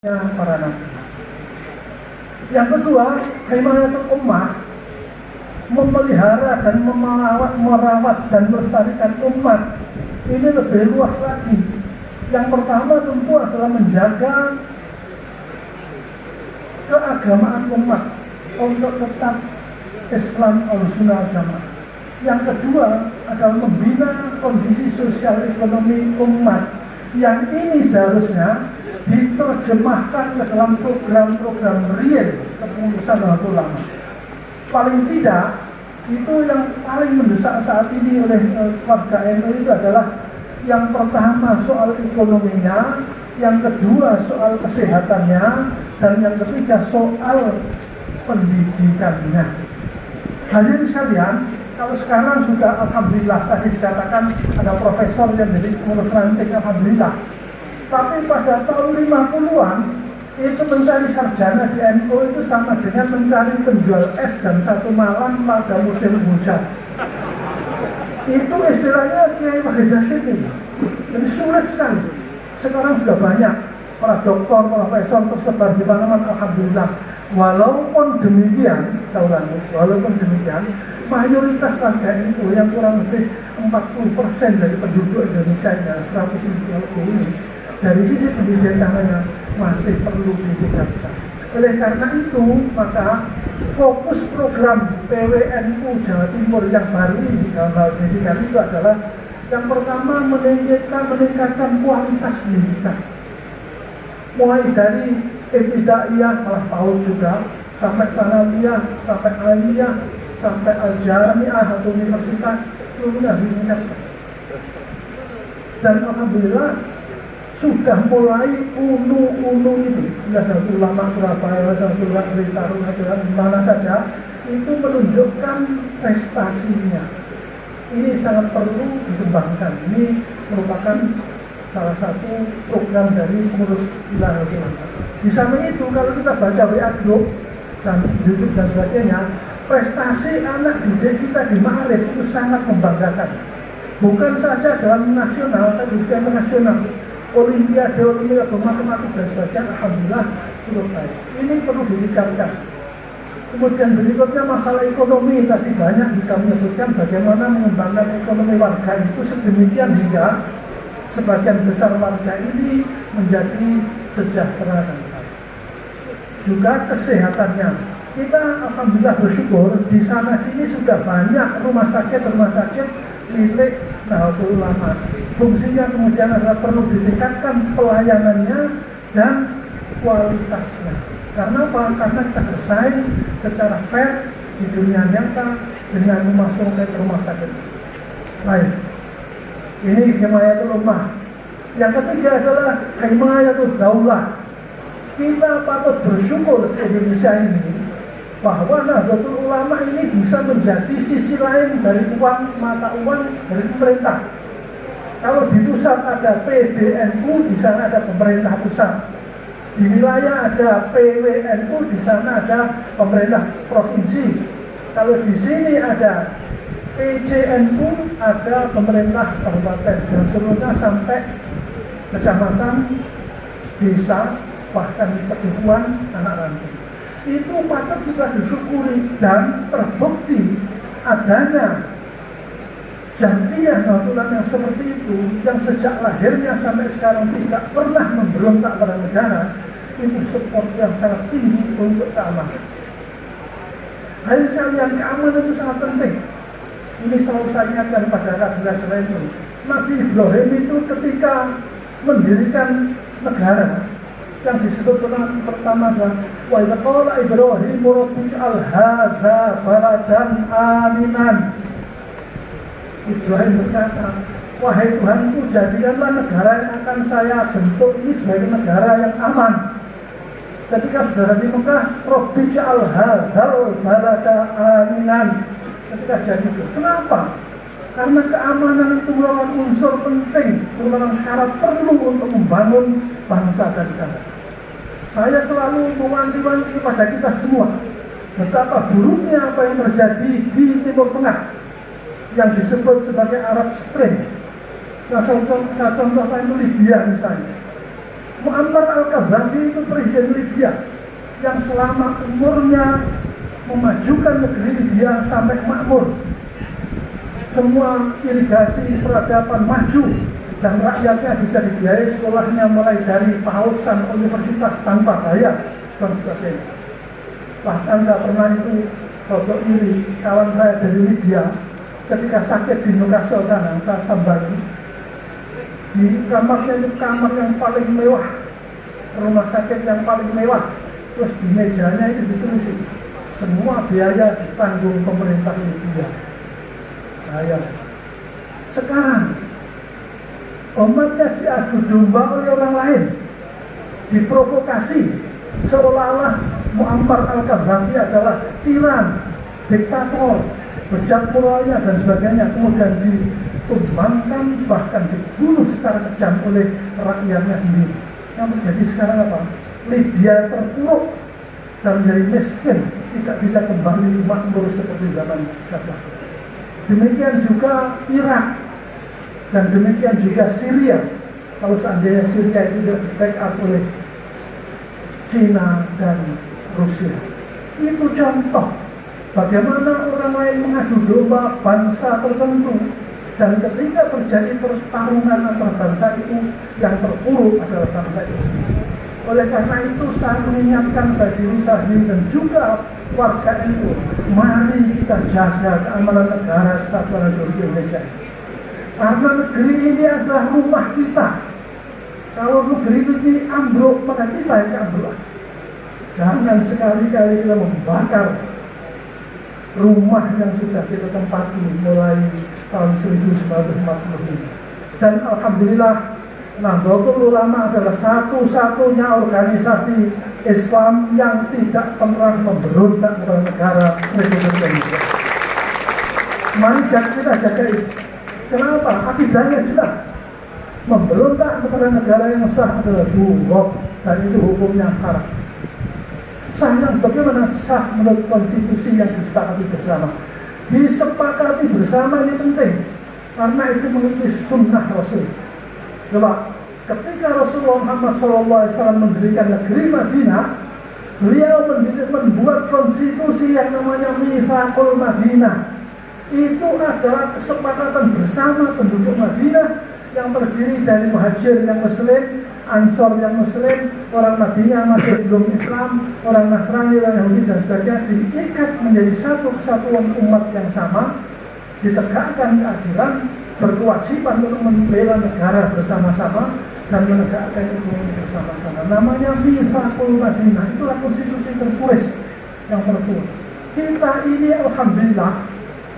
para nabi. Yang kedua, Himmayatul Ummah memelihara dan merawat dan melestarikan umat ini lebih luas lagi. Yang pertama tentu adalah menjaga keagamaan umat untuk tetap Islam Ahlussunnah wal Jamaah. Yang kedua adalah membina kondisi sosial ekonomi umat yang ini seharusnya diterjemahkan ke dalam program-program real kepengurusan Nahdlatul Ulama. Paling tidak, itu yang paling mendesak saat ini oleh warga NU itu adalah yang pertama soal ekonominya, yang kedua soal kesehatannya, dan yang ketiga soal pendidikannya. Hadirin sekalian, kalau sekarang sudah alhamdulillah, tadi dikatakan ada profesor yang jadi pengurus ranting, alhamdulillah. Tapi pada tahun 50-an itu mencari sarjana di NU itu sama dengan mencari penjual es jam 1 malam pada musim hujan. Itu istilahnya Kiai Wahid Hasyim ini. Jadi sulit sekali. Sekarang sudah banyak para doktor, profesor tersebar di mana-mana, alhamdulillah. Walaupun demikian, mayoritas warga NU yang kurang lebih 40% dari penduduk Indonesia yang 150 ini, dari sisi pendidikannya masih perlu ditingkatkan. Oleh karena itu, maka fokus program PWNU Jawa Timur yang baru ini dalam hal pendidikan itu adalah yang pertama meningkatkan kualitas pendidikan. Mulai dari ibtidaiyah, malah PAUD juga, sampai sanawiyah, sampai aliyah, sampai al-jami'ah atau universitas, seluruhnya ditingkatkan. Dan alhamdulillah sudah mulai unu itu, Nahdlatul Ulama Surabaya, Nahdlatul Blitar, mana saja, itu menunjukkan prestasinya. Ini sangat perlu dikembangkan. Ini merupakan salah satu program dari pengurus Nahdlatul Ulama. Di samping itu, kalau kita baca WA Group dan YouTube dan sebagainya, prestasi anak didik kita di Ma'arif itu sangat membanggakan. Bukan saja dalam nasional, tapi juga internasional. Olimpiade matematik dan sebagainya, alhamdulillah cukup baik. Ini perlu ditingkatkan. Kemudian berikutnya masalah ekonomi, tadi banyak kita menyebutkan bagaimana mengembangkan ekonomi warga itu sedemikian hingga sebagian besar warga ini menjadi sejahtera dan baik. Juga kesehatannya, kita alhamdulillah bersyukur di sana sini sudah banyak rumah sakit milik Nahdlatul Ulama. Fungsinya kemudian adalah perlu ditingkatkan pelayanannya dan kualitasnya. Karena apa? Karena kita bersaing secara fair di dunia nyata dengan memasukkan ke rumah sakit. Baik, ini Himmayatul Ummah. Yang ketiga adalah Himmayatul Daulah. Kita patut bersyukur di Indonesia ini bahwa Nahdlatul Ulama ini bisa menjadi sisi lain dari mata uang dari pemerintah. Kalau di pusat ada PBNU, di sana ada pemerintah pusat. Di wilayah ada PWNU, di sana ada pemerintah provinsi. Kalau di sini ada PCNU, ada pemerintah kabupaten, dan seluruhnya sampai kecamatan, desa, bahkan perguruan anak ranting. Itu patut kita disyukuri dan terbukti adanya jantiyah Nahdlatul Ulama yang seperti itu, yang sejak lahirnya sampai sekarang tidak pernah memberontak pada negara, itu support yang sangat tinggi untuk keamanan. Hal sekalian, keamanan itu sangat penting. Ini selalu saya ingatkan pada rakyat itu. Nabi Ibrahim itu ketika mendirikan negara, yang disebut pertama adalah wa idza qala Ibrahim rabbij'al hadza baladan aminan. Ibrahim berkata, wahai Tuhanku, jadikanlah negara yang akan saya bentuk ini sebagai negara yang aman. Ketika saudara di Mekah, rabbij'al hadzal balada aminan. Ketika jadi itu, kenapa? Karena keamanan itu merupakan unsur penting, merupakan syarat perlu untuk membangun bangsa dan negara. Saya selalu mewanti-wanti kepada kita semua betapa buruknya apa yang terjadi di Timur Tengah yang disebut sebagai Arab Spring. Nah, saya contohkan itu Libya misalnya. Muammar al-Qaddafi itu presiden Libya yang selama umurnya memajukan negeri Libya sampai makmur. Semua irigasi peradaban maju dan rakyatnya bisa dibiayai sekolahnya mulai dari PAUD sampai universitas tanpa bayar dan sebagainya. Bahkan saya pernah itu foto iri kawan saya dari Libya ketika sakit di Newcastle sana, saya sambangi di kamarnya itu kamar yang paling mewah, rumah sakit yang paling mewah, terus di mejanya itu ditulis semua biaya ditanggung pemerintah Libya. Sekarang umatnya diadu domba oleh orang lain, diprovokasi seolah-olah Muammar al-Qaddafi adalah tiran, diktator, bejat moralnya dan sebagainya, kemudian ditumbangkan bahkan dibunuh secara kejam oleh rakyatnya sendiri. Yang terjadi sekarang apa? Libya terpuruk dan menjadi miskin, tidak bisa kembali makmur seperti zaman Gaddafi. Demikian juga Irak dan demikian juga Syria. Kalau seandainya Syria itu tidak di-backup oleh Cina dan Rusia, itu contoh bagaimana orang lain mengadu domba bangsa tertentu, dan ketika terjadi pertarungan antar bangsa itu, yang terpuruk adalah bangsa itu sendiri. Oleh karena itu saya mengingatkan bagi diri saya dan juga warga NU, mari kita jaga keamanan negara Kesatuan Republik Indonesia. Karena negeri ini adalah rumah kita. Kalau negeri ini ambruk, maka kita yang ambruk. Jangan sekali-kali kita membakar rumah yang sudah kita tempati mulai tahun 1945. Dan alhamdulillah, Nahdlatul Ulama adalah satu-satunya organisasi Islam yang tidak pernah memberontak kepada negara Republik Indonesia. Mari kita jaga itu. Kenapa? Akidahnya jelas. Memberontak kepada negara yang sah adalah bughad, dan itu hukumnya haram. Sahnya bagaimana? Sah menurut konstitusi yang disepakati bersama. Disepakati bersama ini penting, karena itu mengikuti sunnah Rasul. Coba, ketika Rasulullah Muhammad SAW mendirikan negeri Madinah, beliau membuat konstitusi yang namanya Mitsaqul Madinah. Itu adalah kesepakatan bersama penduduk Madinah yang terdiri dari muhajir yang muslim, ansor yang muslim, orang Madinah masih belum Islam, orang Nasrani, orang Yahudi dan sebagainya, diikat menjadi satu kesatuan umat yang sama, ditegakkan keadilan, berkewajiban untuk membela negara bersama-sama dan menegakkan ekonomi bersama-sama. Namanya Mitsaqul Madinah, itulah konstitusi tertulis yang tertua. Kita ini alhamdulillah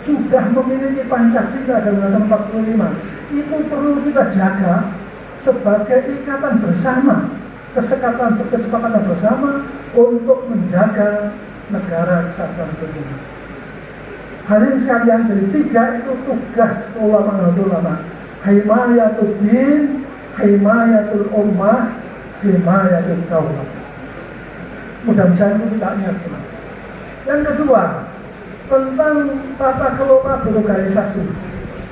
sudah memiliki Pancasila dan Undang-Undang 45. Itu perlu kita jaga sebagai ikatan bersama, kesepakatan bersama untuk menjaga negara Kesatuan Republik. Hadirin sekalian, jadi 3 itu tugas ulama. Himayatul din, himayatul ummah, himayatul kaulah. Mudah-mudahan kita ingat semua. Yang kedua, tentang tata kelola berorganisasi.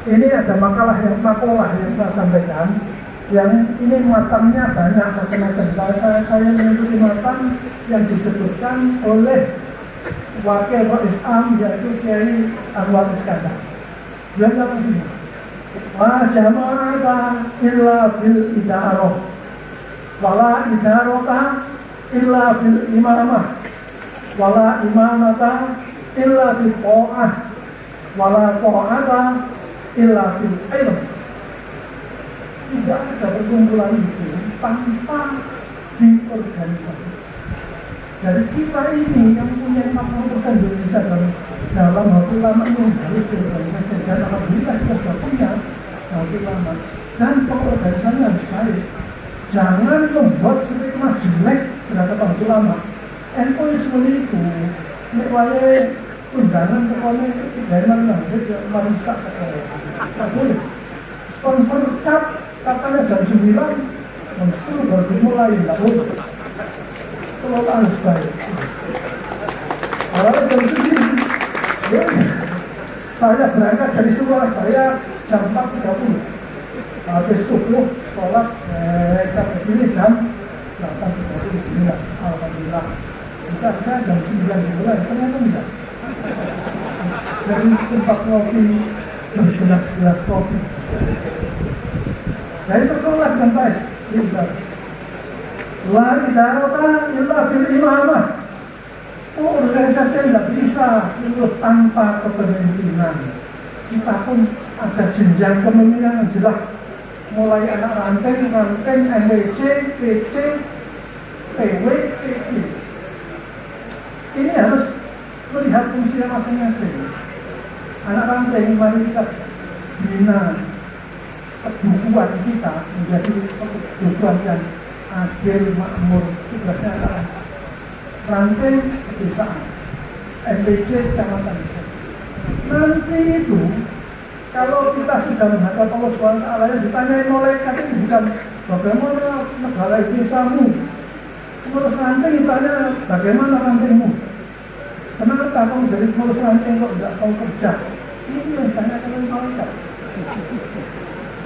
Ini ada makalah yang saya sampaikan, yang ini matanya banyak macam-macam. Saya mengikuti matan yang disebutkan oleh Wakil Rais Am, yaitu Kiai Anwar Iskandar. Dia bilang begini, "La jama'ata illa bil idarah, wala idarata illa bil imamah, wala imamata illa bil ta'ah, wala ta'ata illa bil ilm." Tidak ada perkumpulan itu tanpa diorganisasi. Dari kita ini yang punya 40% Indonesia dalam waktu lama ini harus diorganisasi, dan alhamdulillah kita sudah punya waktu lama, dan pengorganisasinya harus baik. Jangan membuat stigma jelek terhadap waktu lama. NU seperti itu, misalnya undangan ke kone jangan merusak tidak boleh. Konverkap katanya jam 9, jam 10 baru dimulai, tidak boleh. Kalau harus baik. Awalnya jam 9, saya berangkat dari Surabaya jam 4.30. Habis subuh, sholat, sampai sini jam Enggak, alhamdulillah. Enggak, saya jam 9 mulai, ternyata enggak. Jadi sempat kopi, bergelas-gelas kopi. Jadi terkelola dengan baik. Iya. La idarata illa bil imamah. Organisasi tidak bisa lulus tanpa kepemimpinan. Kita pun ada jenjang kepemimpinan yang jelas. Mulai anak ranting, MWC, PC, PW, PI. Ini harus melihat fungsinya masing-masing. Anak ranting, mari kita bina kedukuhan kita menjadi kedukuhan yang adil, makmur. Tugasnya adalah ranting pedesaan, MPC kecamatan. Nanti itu kalau kita sudah menghadap Allah SWT yang ditanyain malaikat itu bukan bagaimana negara desamu, pengurus ranting ditanya bagaimana rantingmu, kenapa kamu jadi pengurus ranting kok tidak tahu kerja. Ini yang ditanyakan oleh malaikat.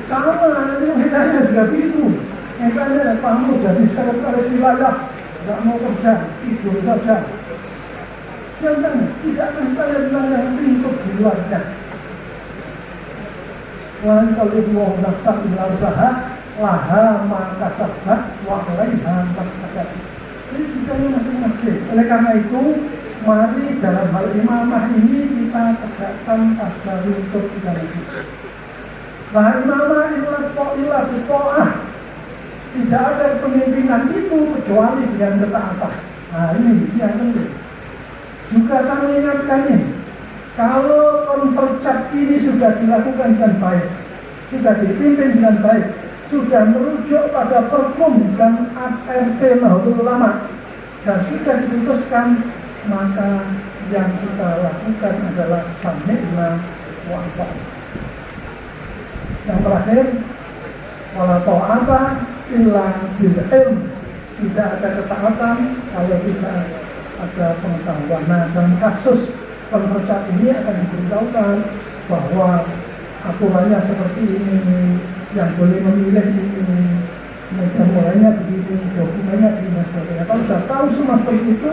Sama, nanti bedanya juga begitu. Makanya kamu jadi sekretaris wilayah, tidak mau kerja, tidur saja. Jangan, tidak akan ditanya tentang yang lingkup di luarnya. Lain kalau mau nafsan illa usaha, laha maka sabat, wa alaiha maka sabat. Ini bidangnya masing-masing. Oleh karena itu, mari dalam hal imamah ini kita tegakkan pada lingkup kita itu. Nah, imamah illa biqa'ah. Tidak ada kepemimpinan itu kecuali dengan ketaatan. Nah, ini yang penting. Juga saya mengingatkan ini, kalau konvercat ini sudah dilakukan dengan baik, sudah dipimpin dengan baik, sudah merujuk pada Perkum dan ART Nahdlatul Ulama, dan sudah diputuskan, maka yang kita lakukan adalah sami'na wa ata'na. Yang terakhir, wala ta'ata illa bil ilm. Tidak ada ketaatan kalau tidak ada pengetahuan. Nah, dalam kasus konvercat ini akan diberitahukan bahwa aturannya seperti ini, yang boleh memilih ini, mulainya begini, dokumennya begini, sebagainya. Kalau sudah tahu semua seperti itu,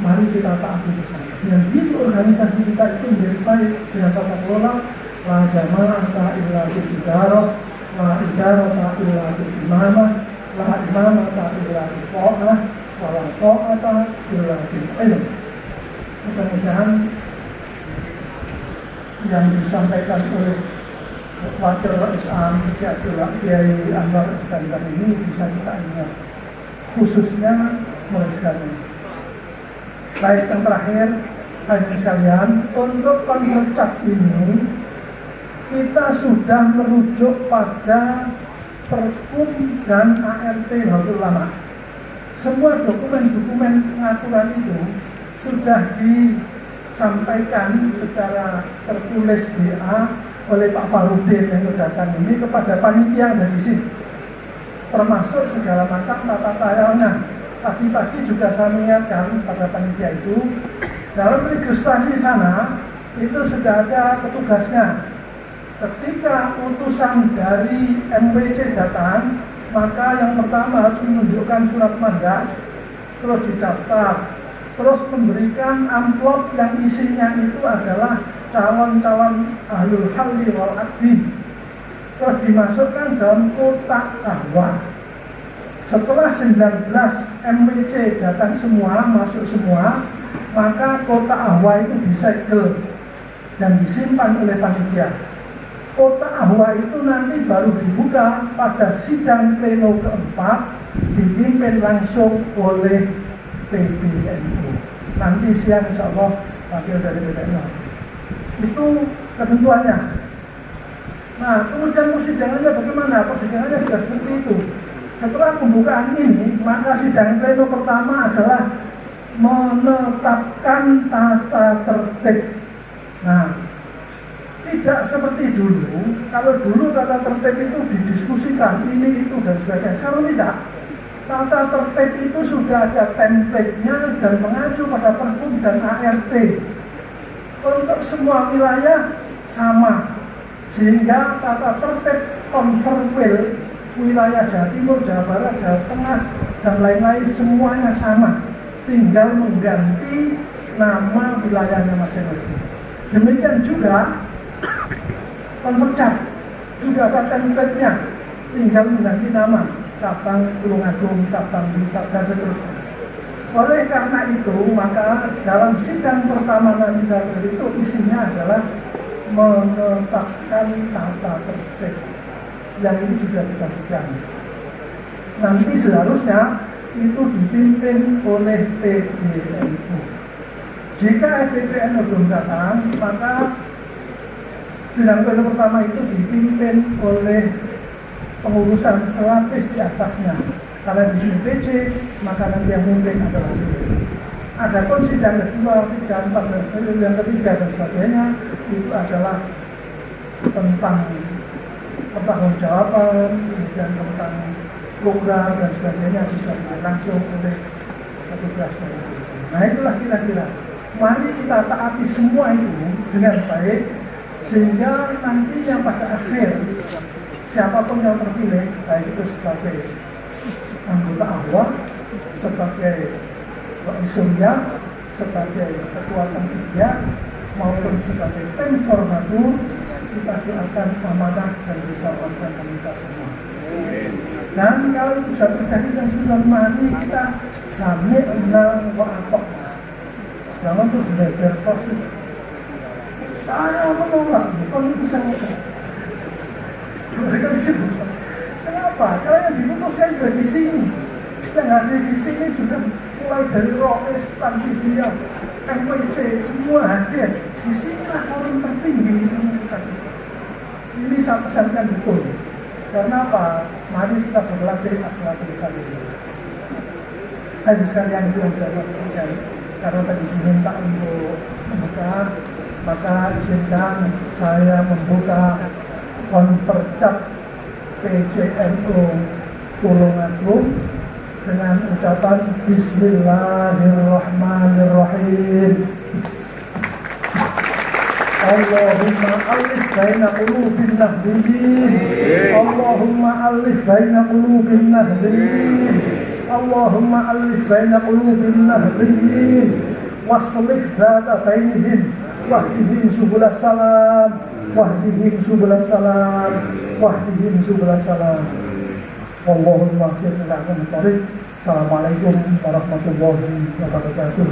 mari kita taati bersama. Dan begitu organisasi kita itu menjadi baik dengan tata kelola. La jama'ata illa bil idarah, la idarata illa bil imamah, la imamata illa bil qa'ah, wa la qa'ata illa bil ilm. Mudah-mudahan yang disampaikan oleh Wakil Rais Am Kiai Anwar Iskandar ini bisa kita ingat, khususnya mulai sekarang. Baik, yang terakhir, hadirin sekalian, untuk konvercat ini kita sudah merujuk pada Perkum dan ART Nahdlatul Ulama. Semua dokumen-dokumen pengaturan itu sudah disampaikan secara tertulis WA oleh Pak Farudin yang datang ini kepada panitia dari sini, termasuk segala macam tata caranya. Pagi-pagi juga saya mengingatkan pada panitia itu, dalam registrasi sana itu sudah ada petugasnya. Ketika utusan dari MWC datang, maka yang pertama harus menunjukkan surat mandat, terus didaftar, terus memberikan amplop yang isinya itu adalah calon-calon ahlul halli wal aqdi, terus dimasukkan dalam kotak ahwa. Setelah 19 MWC datang semua, masuk semua, maka kotak ahwa itu disegel dan disimpan oleh panitia. Kotak ahwa itu nanti baru dibuka pada sidang pleno keempat, dipimpin langsung oleh PBNU. Nanti siang insya Allah wakil dari PBNU. Itu ketentuannya. Nah, kemudian persidangannya bagaimana? Persidangannya juga seperti itu. Setelah pembukaan ini, maka sidang pleno pertama adalah menetapkan tata tertib. Nah, tidak seperti dulu. Kalau dulu tata tertib itu didiskusikan ini, itu, dan sebagainya. Sekarang tidak. Tata tertib itu sudah ada template-nya dan mengacu pada Perkum dan ART. Untuk semua wilayah sama. Sehingga tata tertib konverwil wilayah Jawa Timur, Jawa Barat, Jawa Tengah, dan lain-lain semuanya sama, tinggal mengganti nama wilayahnya masing-masing. Demikian juga Konvercap sudah ada template-nya, tinggal mengganti nama, cabang Tulungagung, cabang Blitar, dan seterusnya. Oleh karena itu, maka dalam sidang pertama nanti itu isinya adalah menetapkan tata tertib yang ini sudah kita pegang. Nanti seharusnya itu dipimpin oleh PDNU. Jika PDNU belum datang, maka sidang pleno pertama itu dipimpin oleh pengurusan selapis di atasnya. Karena di sini PC, maka nanti yang memimpin adalah Adapun sidang kedua, 3, 4, yang ketiga dan sebagainya itu adalah tentang pertanggungjawaban, kemudian tentang program dan sebagainya bisa langsung oleh petugas. Nah itulah kira-kira. Mari kita taati semua itu dengan baik sehingga nantinya pada akhir siapapun yang terpilih, baik itu sebagai anggota awal, sebagai Surya, sebagai ketua panitia maupun sebagai tim formatur, kita doakan amanah dan bisa melaksanakan kita semua. Dan kalau itu sudah terjadi dan sudah mari kita sami'na wa ata'na. Jangan terus berperkosip. Saya menolak, bukan itu saya menolak. Mereka di situ. Kenapa? Karena yang diputuskan sudah di sini. Yang hadir di sini sudah mulai dari Rois, Tanfidia, MPC, semua hadir. Di sinilah forum tertinggi. Ini saya pesankan betul. Karena apa? Mari kita berlatih akhlakul karimah. Hadis sekalian itu yang saya sampaikan. Karena tadi diminta untuk membuka, maka izinkan saya membuka Konvercap PCNU Tulungagung dengan ucapan Bismillahirrahmanirrahim. Allahumma alif baina qulubin nahdliyin. Allahumma alif baina qulubin nahdliyin. Allahumma alif baina qulubin nahdliyin. Waslih dzata bainihim wahdihim subulas salam. Wahdihim subulas salam. Wahdihim subulas salam. Allahumma firna lahum tariq. Assalamualaikum warahmatullahi wabarakatuh.